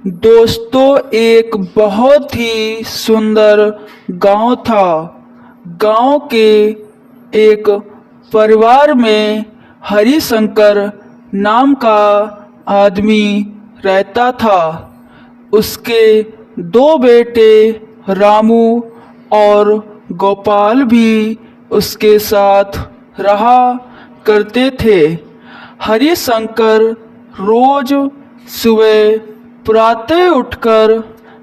दोस्तों, एक बहुत ही सुंदर गांव था। गांव के एक परिवार में हरिशंकर नाम का आदमी रहता था। उसके दो बेटे रामू और गोपाल भी उसके साथ रहा करते थे। हरिशंकर रोज सुबह प्रातः उठकर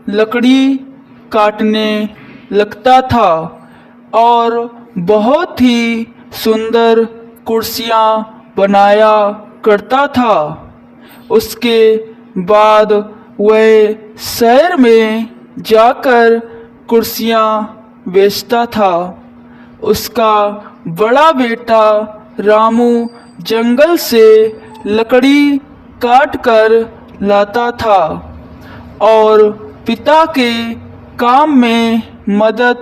लकड़ी काटने लगता था और बहुत ही सुंदर कुर्सियाँ बनाया करता था। उसके बाद वह शहर में जाकर कुर्सियाँ बेचता था। उसका बड़ा बेटा रामू जंगल से लकड़ी काट कर लाता था और पिता के काम में मदद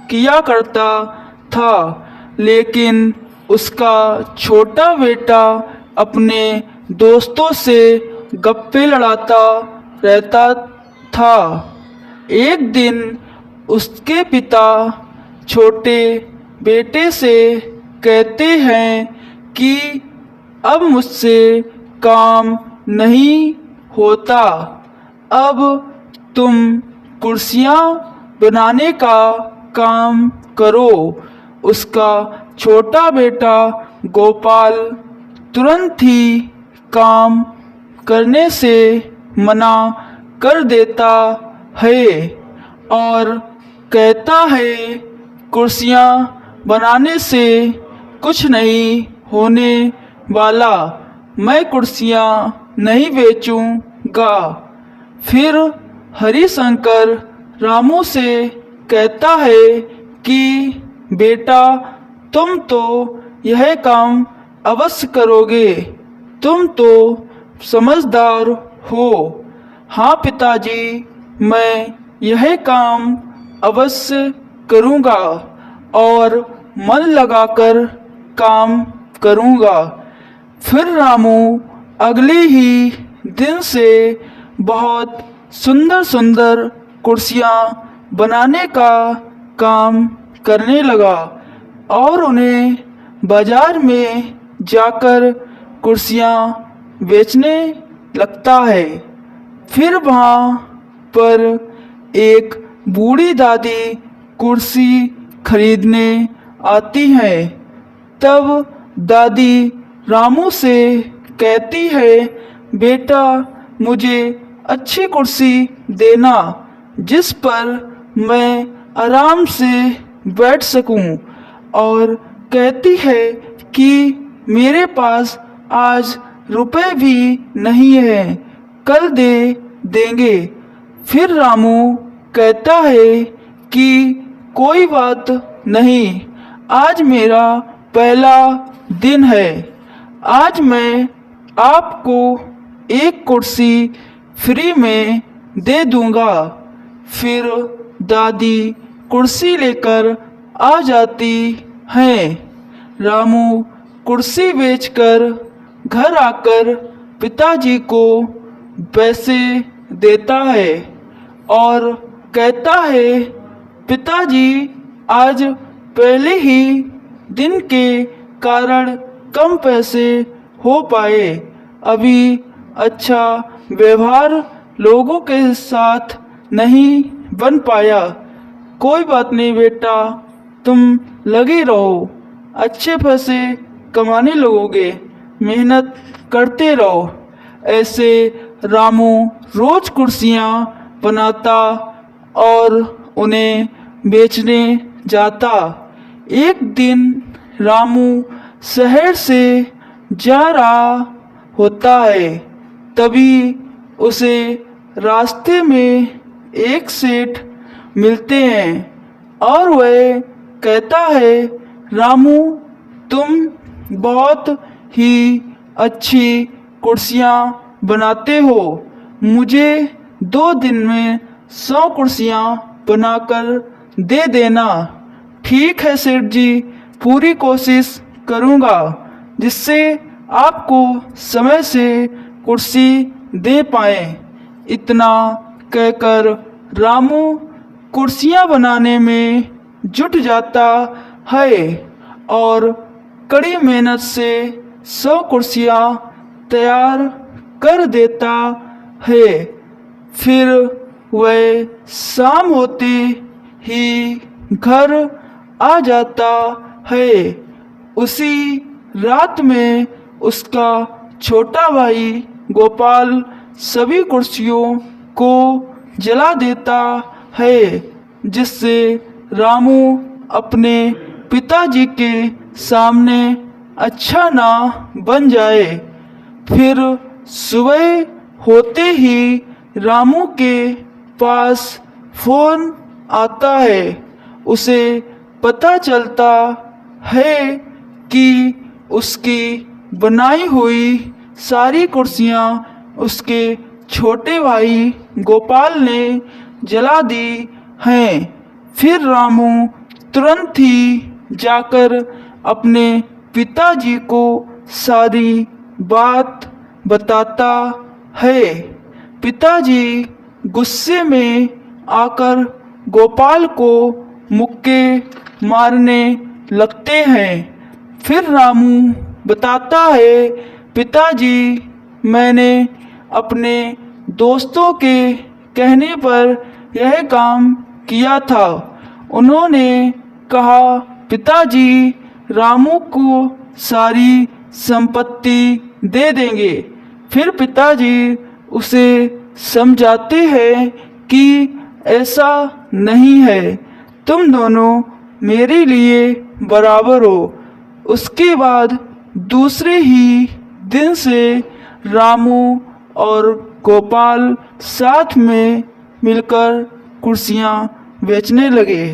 किया करता था, लेकिन उसका छोटा बेटा अपने दोस्तों से गप्पे लड़ाता रहता था। एक दिन उसके पिता छोटे बेटे से कहते हैं कि अब मुझसे काम नहीं होता, अब तुम कुर्सियाँ बनाने का काम करो। उसका छोटा बेटा गोपाल तुरंत ही काम करने से मना कर देता है और कहता है, कुर्सियाँ बनाने से कुछ नहीं होने वाला, मैं कुर्सियाँ नहीं बेचूंगा। फिर हरिशंकर रामू से कहता है कि बेटा, तुम तो यह काम अवश्य करोगे, तुम तो समझदार हो। हाँ पिताजी, मैं यह काम अवश्य करूँगा और मन लगाकर काम करूँगा। फिर रामू अगले ही दिन से बहुत सुंदर सुंदर कुर्सियाँ बनाने का काम करने लगा और उन्हें बाजार में जाकर कुर्सियाँ बेचने लगता है। फिर वहाँ पर एक बूढ़ी दादी कुर्सी खरीदने आती है। तब दादी रामू से कहती है, बेटा, मुझे अच्छी कुर्सी देना जिस पर मैं आराम से बैठ सकूं। और कहती है कि मेरे पास आज रुपए भी नहीं है, कल दे देंगे। फिर रामू कहता है कि कोई बात नहीं, आज मेरा पहला दिन है, आज मैं आपको एक कुर्सी फ्री में दे दूंगा। फिर दादी कुर्सी लेकर आ जाती हैं। रामू कुर्सी बेचकर घर आकर पिताजी को पैसे देता है और कहता है, पिताजी, आज पहले ही दिन के कारण कम पैसे हो पाए, अभी अच्छा व्यवहार लोगों के साथ नहीं बन पाया। कोई बात नहीं बेटा, तुम लगे रहो, अच्छे पैसे कमाने लगोगे, मेहनत करते रहो। ऐसे रामू रोज कुर्सियाँ बनाता और उन्हें बेचने जाता। एक दिन रामू शहर से जा रहा होता है, तभी उसे रास्ते में एक सेठ मिलते हैं और वह कहता है, रामू, तुम बहुत ही अच्छी कुर्सियाँ बनाते हो, मुझे 2 दिन में 100 कुर्सियाँ बनाकर दे देना। ठीक है सेठ जी, पूरी कोशिश करूँगा जिससे आपको समय से कुर्सी दे पाएँ। इतना कहकर रामू कुर्सियाँ बनाने में जुट जाता है और कड़ी मेहनत से 100 कुर्सियाँ तैयार कर देता है। फिर वह शाम होते ही घर आ जाता है। उसी रात में उसका छोटा भाई गोपाल सभी कुर्सियों को जला देता है, जिससे रामू अपने पिताजी के सामने अच्छा ना बन जाए। फिर सुबह होते ही रामू के पास फोन आता है। उसे पता चलता है कि उसकी बनाई हुई सारी कुर्सियाँ उसके छोटे भाई गोपाल ने जला दी हैं। फिर रामू तुरंत ही जाकर अपने पिताजी को सारी बात बताता है। पिताजी गुस्से में आकर गोपाल को मुक्के मारने लगते हैं। फिर रामू बताता है, पिताजी मैंने अपने दोस्तों के कहने पर यह काम किया था। उन्होंने कहा पिताजी रामू को सारी संपत्ति दे देंगे। फिर पिताजी उसे समझाते हैं कि ऐसा नहीं है, तुम दोनों मेरे लिए बराबर हो। उसके बाद दूसरे ही दिन से रामू और गोपाल साथ में मिलकर कुर्सियाँ बेचने लगे।